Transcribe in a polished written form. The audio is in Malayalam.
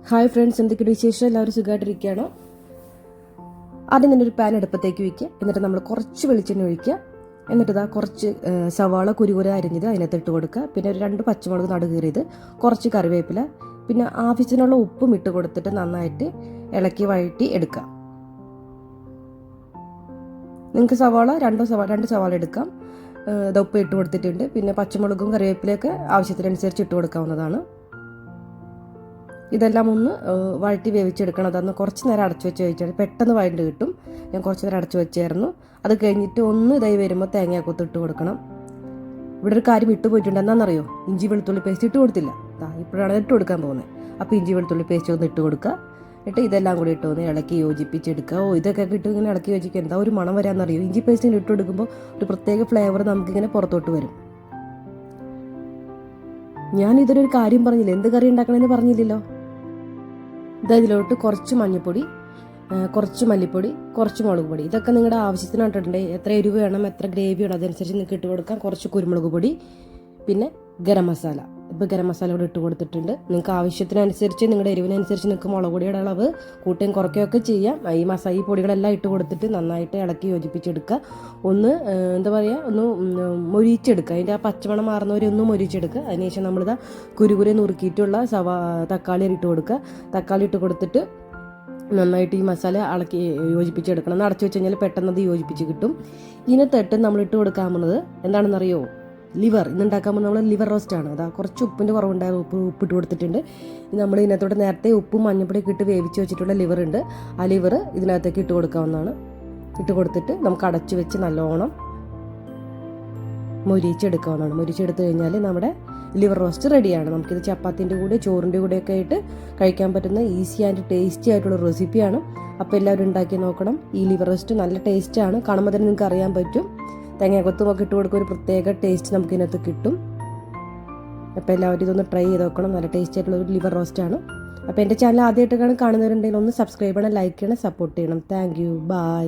ഹായ് ഫ്രണ്ട്സ്, എന്തൊക്കെയാണ് വിശേഷം? എല്ലാവരും സുഖമായിട്ടിരിക്കുകയാണോ? ആദ്യം തന്നെ ഒരു പാൻ അടുപ്പത്തേക്ക് വയ്ക്കുക. എന്നിട്ട് നമ്മൾ കുറച്ച് വെളിച്ചെണ്ണ ഒഴിക്കുക. എന്നിട്ട് ഇതാ കുറച്ച് സവാള കുരുകുര അരിഞ്ഞത് അതിനകത്ത് ഇട്ട് കൊടുക്കുക. പിന്നെ ഒരു 2 പച്ചമുളക് നടുകീറിയത്, കുറച്ച് കറിവേപ്പില, പിന്നെ ആവശ്യത്തിനുള്ള ഉപ്പും ഇട്ട് കൊടുത്തിട്ട് നന്നായിട്ട് ഇളക്കി വഴറ്റി എടുക്കുക. നിങ്ങൾക്ക് സവാള 2 സവാള എടുക്കാം. ഉപ്പ് ഇട്ട് കൊടുത്തിട്ടുണ്ട്. പിന്നെ പച്ചമുളകും കറിവേപ്പിലയൊക്കെ ആവശ്യത്തിനനുസരിച്ച് ഇട്ട് കൊടുക്കാവുന്നതാണ്. ഇതെല്ലാം ഒന്ന് വഴറ്റി വേവിച്ചെടുക്കണം. അതൊന്ന് കുറച്ച് നേരം അടച്ചു വെച്ച് വേവിച്ചാൽ പെട്ടെന്ന് വഴണ്ട് കിട്ടും. ഞാൻ കുറച്ച് നേരം അടച്ചു വെച്ചായിരുന്നു. അത് കഴിഞ്ഞിട്ട് ഒന്ന് ഇതായി വരുമ്പോൾ തേങ്ങാക്കൊത്ത് ഇട്ട് കൊടുക്കണം. ഇവിടെ ഒരു കാര്യം ഇട്ട് പോയിട്ടുണ്ട്. എന്താണെന്നറിയോ? ഇഞ്ചി വെളുത്തുള്ളി പേസ്റ്റ് ഇട്ട് കൊടുത്തില്ല. ഇപ്പോഴാണ് ഇട്ട് കൊടുക്കാൻ പോകുന്നത്. അപ്പോൾ ഇഞ്ചി വെളുത്തുള്ളി പേസ്റ്റ് ഒന്ന് ഇട്ട് കൊടുക്കുക. എന്നിട്ട് ഇതെല്ലാം കൂടി ഇട്ട് ഒന്ന് ഇളക്കി യോജിപ്പിച്ചെടുക്കുക. ഇതൊക്കെ ഇട്ട് ഇങ്ങനെ ഇളക്കി യോജിക്കുക. എന്താ ഒരു മണം വരാമെന്നറിയോ? ഇഞ്ചി പേസ്റ്റ് ഇട്ട് കൊടുക്കുമ്പോൾ ഒരു പ്രത്യേക ഫ്ലേവർ നമുക്കിങ്ങനെ പുറത്തോട്ട് വരും. ഞാൻ ഇതിലൊരു കാര്യം പറഞ്ഞില്ല, എന്ത് കറി ഉണ്ടാക്കണമെന്ന് പറഞ്ഞില്ലല്ലോ. ഇതിലോട്ട് കുറച്ച് മഞ്ഞൾപ്പൊടി, കുറച്ച് മല്ലിപ്പൊടി, കുറച്ച് മുളക് പൊടി, ഇതൊക്കെ നിങ്ങളുടെ ആവശ്യത്തിനായിട്ടുണ്ട്. എത്ര എരിവ് വേണം, എത്ര ഗ്രേവി വേണം, അതനുസരിച്ച് നിങ്ങൾക്ക് ഇട്ട് കൊടുക്കാം. കുറച്ച് കുരുമുളക് പൊടി, പിന്നെ ഗരം മസാല. ഇപ്പോൾ ഗരം മസാല കൂടെ ഇട്ട് കൊടുത്തിട്ടുണ്ട്. നിങ്ങൾക്ക് ആവശ്യത്തിനനുസരിച്ച്, നിങ്ങളുടെ എരിവിനനുസരിച്ച് നിങ്ങൾക്ക് മുളക് പൊടിയുടെ അളവ് കൂട്ടുകയും കുറയ്ക്കുകയൊക്കെ ചെയ്യാം. ഈ പൊടികളെല്ലാം ഇട്ട് കൊടുത്തിട്ട് നന്നായിട്ട് ഇളക്കി യോജിപ്പിച്ചെടുക്കുക. ഒന്ന് എന്താ പറയുക, ഒന്ന് മൊരിച്ചെടുക്കുക. അതിൻ്റെ ആ പച്ചമണം മാറുന്നവരെ ഒന്ന് മൊരിച്ചെടുക്കുക. അതിനുശേഷം നമ്മളിതാ കുരുകുരെ നുറുക്കിയിട്ടുള്ള തക്കാളി ഇട്ട് കൊടുക്കുക. തക്കാളി ഇട്ട് കൊടുത്തിട്ട് നന്നായിട്ട് ഈ മസാല ഇളക്കി യോജിപ്പിച്ചെടുക്കണം. ഒന്ന് അടച്ചു വെച്ച് കഴിഞ്ഞാൽ പെട്ടെന്ന് അത് യോജിപ്പിച്ച് കിട്ടും. ഇതിനകത്തിട്ട് നമ്മൾ ഇട്ട് കൊടുക്കാൻ പോകുന്നത് എന്താണെന്നറിയോ? ലിവർ. ഇന്നുണ്ടാക്കാൻ നമ്മൾ ലിവർ റോസ്റ്റാണ്. അതാ കുറച്ച് ഉപ്പിൻ്റെ കുറവുണ്ടായത്, ഉപ്പിട്ട് കൊടുത്തിട്ടുണ്ട്. നമ്മൾ ഇതിനകത്തോട്ട് നേരത്തെ ഉപ്പും മഞ്ഞപ്പൊടിയൊക്കെ ഇട്ട് വേവിച്ച് വെച്ചിട്ടുള്ള ലിവർ ഉണ്ട്. ആ ലിവർ ഇതിനകത്തേക്ക് ഇട്ട് കൊടുക്കാവുന്നതാണ്. ഇട്ട് കൊടുത്തിട്ട് നമുക്ക് അടച്ചു വെച്ച് നല്ലോണം മൊരിച്ചെടുക്കാവുന്നതാണ്. മൊരിച്ചെടുത്ത് കഴിഞ്ഞാൽ നമ്മുടെ ലിവർ റോസ്റ്റ് റെഡിയാണ്. നമുക്കിത് ചപ്പാത്തിൻ്റെ കൂടെ ചോറിൻ്റെ കൂടെയൊക്കെ ആയിട്ട് കഴിക്കാൻ പറ്റുന്ന ഈസി ആൻഡ് ടേസ്റ്റി ആയിട്ടുള്ള റെസിപ്പിയാണ്. അപ്പോൾ എല്ലാവരും ഉണ്ടാക്കി നോക്കണം. ഈ ലിവർ റോസ്റ്റ് നല്ല ടേസ്റ്റാണ്. കാണുമ്പോൾ തന്നെ നിങ്ങൾക്ക് അറിയാൻ പറ്റും. തേങ്ങാക്കൊത്തുമൊക്കെ ഇട്ട് കൊടുക്കുക. ഒരു പ്രത്യേക ടേസ്റ്റ് നമുക്ക് ഇതിനകത്ത് കിട്ടും. അപ്പോൾ എല്ലാവരും ഇതൊന്ന് ട്രൈ ചെയ്ത് നോക്കണം. നല്ല ടേസ്റ്റി ആയിട്ടുള്ള ഒരു ലിവർ റോസ്റ്റാണ്. അപ്പോൾ എൻ്റെ ചാനൽ ആദ്യമായിട്ടൊക്കെയാണ് കാണുന്നവരുണ്ടെങ്കിൽ ഒന്ന് സബ്സ്ക്രൈബ് ചെയ്യണം, ലൈക്ക് ചെയ്യണം, സപ്പോർട്ട് ചെയ്യണം. Thank you. ബൈ.